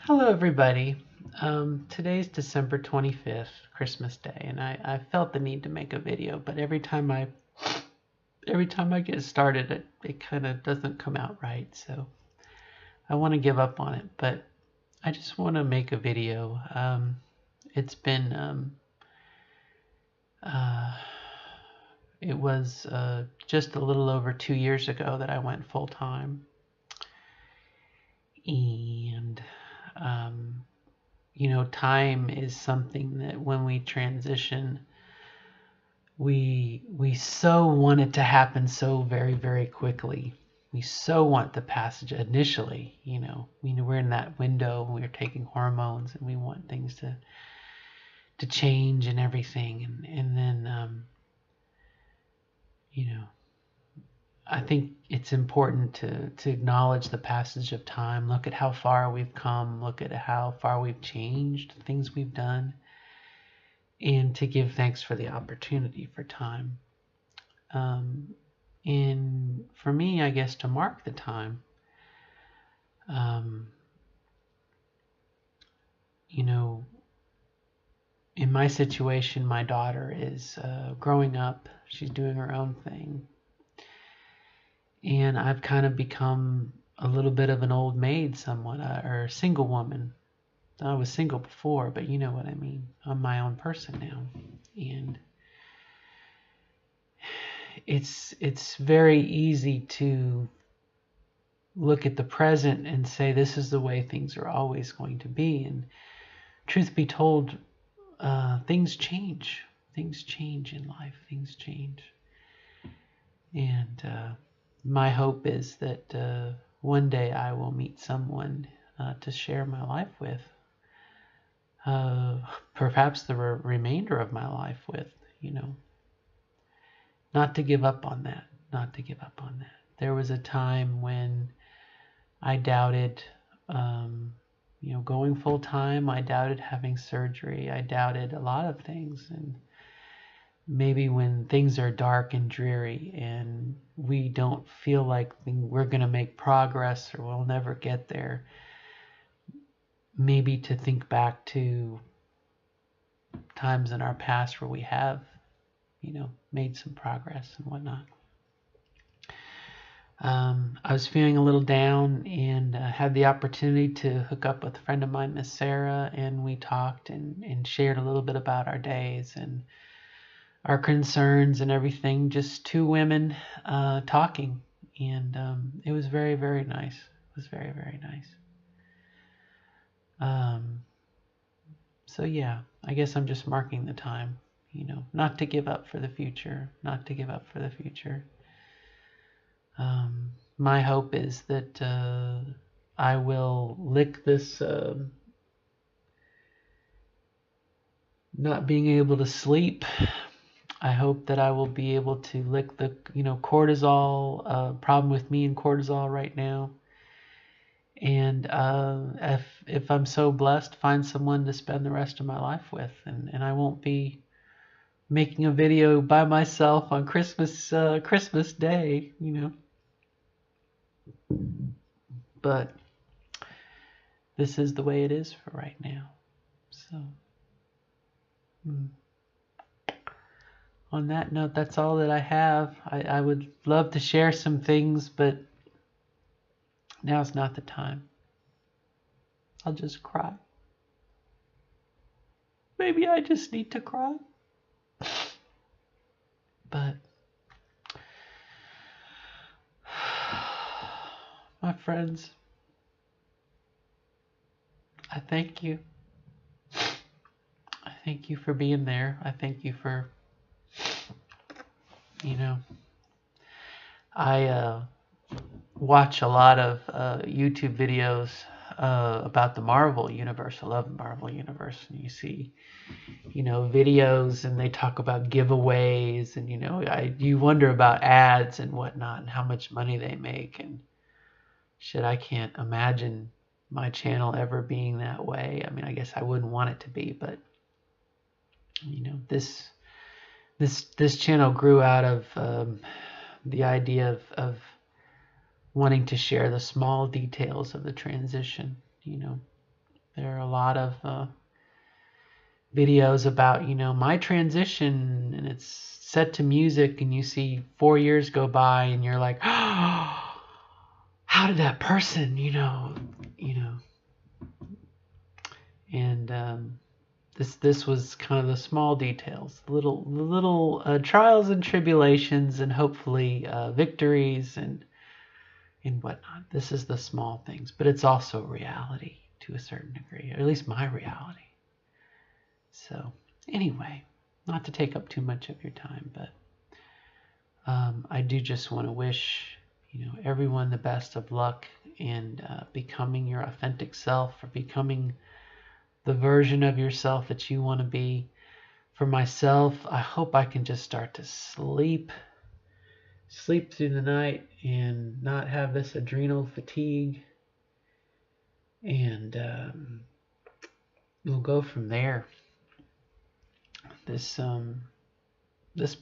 Hello, everybody. Today's December 25th, Christmas Day, and I felt the need to make a video, but every time I get started, it kind of doesn't come out right, so I want to give up on it. But I just want to make a video. It's been uh, it was just a little over 2 years ago that I went full time, and um, time is something that when we transition, we so want it to happen so very, very quickly. We so want the passage initially, we're in that window and we're taking hormones and we want things to change and everything. And then, you know, I think it's important to acknowledge the passage of time. Look at how far we've come. Look at how far we've changed, things we've done, and to give thanks for the opportunity for time. And for me, I guess to mark the time, um, you know, in my situation, my daughter is growing up. She's doing her own thing. And I've kind of become a little bit of an old maid somewhat, or a single woman. I was single before, but you know what I mean. I'm my own person now. And it's very easy to look at the present and say this is the way things are always going to be. And truth be told, things change. Things change in life. Things change. And my hope is that one day I will meet someone to share my life with. Perhaps the remainder of my life with, Not to give up on that. Not to give up on that. There was a time when I doubted, going full time. I doubted having surgery. I doubted a lot of things. And maybe when things are dark and dreary and we don't feel like we're going to make progress or we'll never get there, maybe to think back to times in our past where we have, made some progress and whatnot. I was feeling a little down and had the opportunity to hook up with a friend of mine, Miss Sarah, and we talked and shared a little bit about our days and our concerns and everything. Just two women talking, and it was very, very nice. It was very, very nice. So yeah, I guess I'm just marking the time, not to give up for the future, not to give up for the future. My hope is that I will lick this not being able to sleep. I hope that I will be able to lick the, cortisol, problem with me and cortisol right now. And if I'm so blessed, find someone to spend the rest of my life with, and I won't be making a video by myself on Christmas Day, But this is the way it is for right now. So, on that note, that's all that I have. I would love to share some things, but now's not the time. I'll just cry. Maybe I just need to cry. But my friends, I thank you. I thank you for being there. I thank you for, I watch a lot of YouTube videos about the Marvel Universe. I love Marvel Universe. And you see, videos and they talk about giveaways and, you wonder about ads and whatnot and how much money they make. And shit, I can't imagine my channel ever being that way. I mean, I guess I wouldn't want it to be, but, this channel grew out of the idea of wanting to share the small details of the transition, There are a lot of videos about, my transition, and it's set to music, and you see 4 years go by, and you're like, oh, how did that person, and this was kind of the small details, the little trials and tribulations, and hopefully victories and whatnot. This is the small things, but it's also reality to a certain degree, or at least my reality. So anyway, not to take up too much of your time, but I do just want to wish everyone the best of luck in becoming your authentic self, or becoming the version of yourself that you want to be. For myself, I hope I can just start to sleep through the night and not have this adrenal fatigue, and we'll go from there. This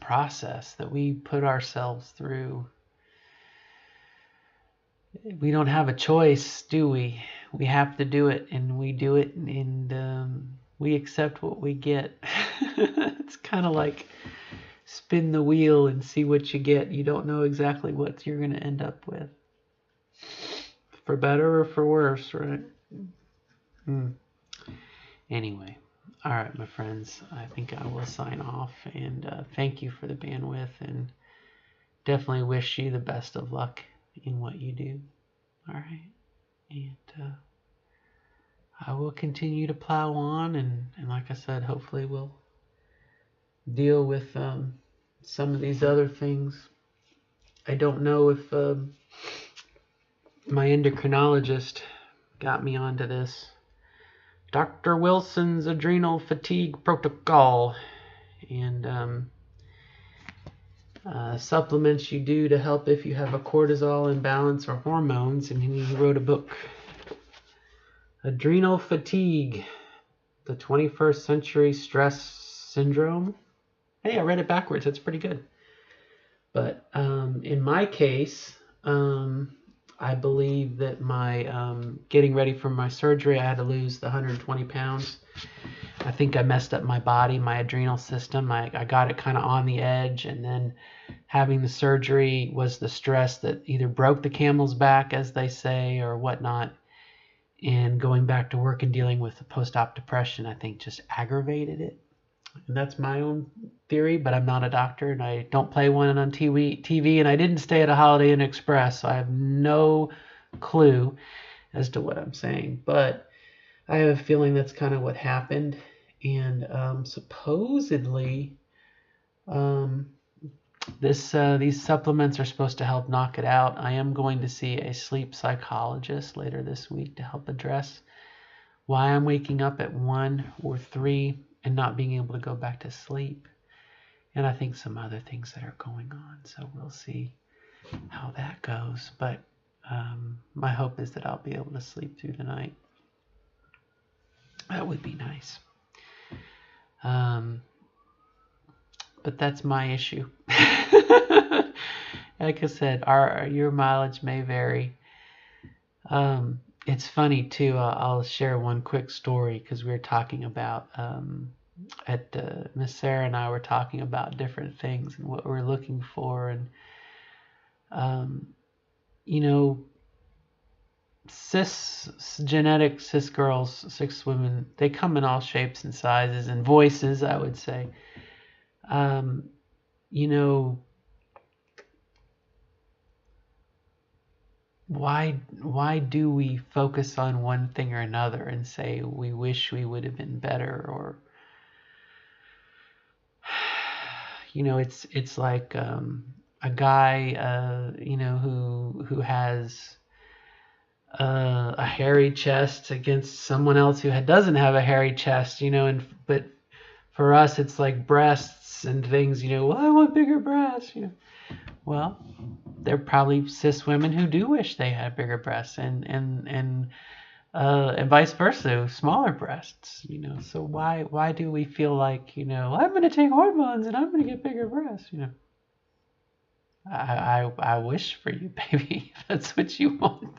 process that we put ourselves through, we don't have a choice, do we? We have to do it, and we do it, and we accept what we get. It's kind of like spin the wheel and see what you get. You don't know exactly what you're going to end up with, for better or for worse, right? Anyway, all right, my friends, I think I will sign off, and thank you for the bandwidth, and definitely wish you the best of luck in what you do. All right, and I will continue to plow on, and like I said, hopefully we'll deal with some of these other things. I don't know if my endocrinologist got me onto this Dr. Wilson's adrenal fatigue protocol, and supplements you do to help if you have a cortisol imbalance or hormones. And he wrote a book, Adrenal Fatigue, the 21st Century Stress Syndrome. Hey, I read it backwards. That's pretty good. But in my case, I believe that my getting ready for my surgery, I had to lose the 120 pounds. I think I messed up my body, my adrenal system. I got it kind of on the edge, and then having the surgery was the stress that either broke the camel's back, as they say, or whatnot. And going back to work and dealing with the post-op depression, I think just aggravated it. And that's my own theory, but I'm not a doctor, and I don't play one on TV, and I didn't stay at a Holiday Inn Express, so I have no clue as to what I'm saying. But I have a feeling that's kind of what happened, and supposedly these supplements are supposed to help knock it out. I am going to see a sleep psychologist later this week to help address why I'm waking up at 1 or 3 and not being able to go back to sleep. And I think some other things that are going on. So we'll see how that goes. But my hope is that I'll be able to sleep through the night. That would be nice. But that's my issue. Like I said, your mileage may vary. It's funny too. I'll share one quick story, because we were talking about Miss Sarah and I were talking about different things and what we're looking for, and genetic cis girls, cis women, they come in all shapes and sizes and voices, I would say. Why do we focus on one thing or another and say we wish we would have been better? Or it's like a guy who has a hairy chest against someone else who doesn't have a hairy chest, but for us it's like breasts and things, well, I want bigger breasts, Well, there are probably cis women who do wish they had bigger breasts, and vice versa, smaller breasts, So why do we feel like, I'm going to take hormones and I'm going to get bigger breasts, I wish for you, baby, if that's what you want.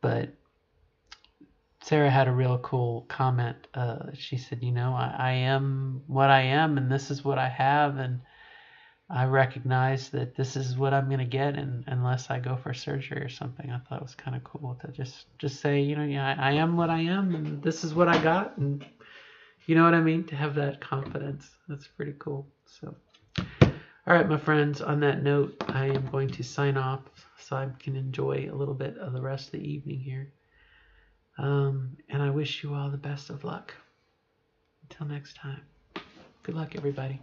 But Sarah had a real cool comment. She said, you know, I am what I am, and this is what I have, and I recognize that this is what I'm gonna get, and unless I go for surgery or something. I thought it was kind of cool to just say, you know, yeah, I am what I am, and this is what I got, and you know what I mean? To have that confidence, that's pretty cool. So, all right, my friends. On that note, I am going to sign off so I can enjoy a little bit of the rest of the evening here. And I wish you all the best of luck. Until next time. Good luck, everybody.